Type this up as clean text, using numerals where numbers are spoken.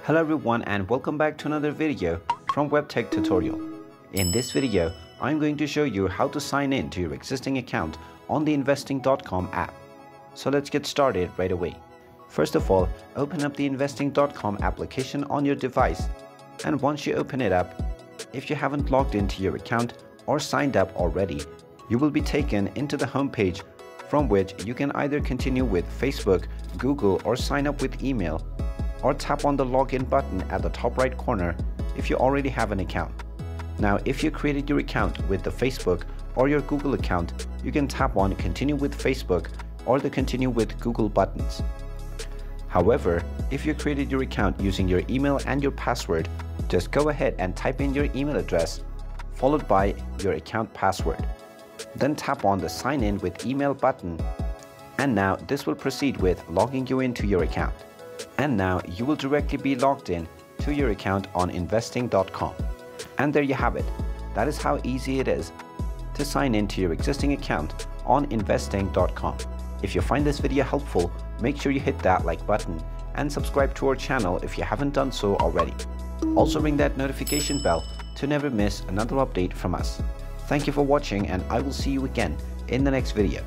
Hello everyone and welcome back to another video from Webtech Tutorial. In this video, I'm going to show you how to sign in to your existing account on the investing.com app. So let's get started right away. First of all, open up the investing.com application on your device, and once you open it up, if you haven't logged into your account or signed up already, you will be taken into the home page from which you can either continue with Facebook, Google, or sign up with email, or tap on the login button at the top right corner if you already have an account. Now, if you created your account with the Facebook or your Google account, you can tap on Continue with Facebook or the Continue with Google buttons. However, if you created your account using your email and your password, just go ahead and type in your email address followed by your account password. Then tap on the Sign in with Email button, and now this will proceed with logging you into your account. And now you will directly be logged in to your account on investing.com. And there you have it. That is how easy it is to sign into your existing account on investing.com. If you find this video helpful, make sure you hit that like button and subscribe to our channel if you haven't done so already. Also ring that notification bell to never miss another update from us. Thank you for watching, and I will see you again in the next video.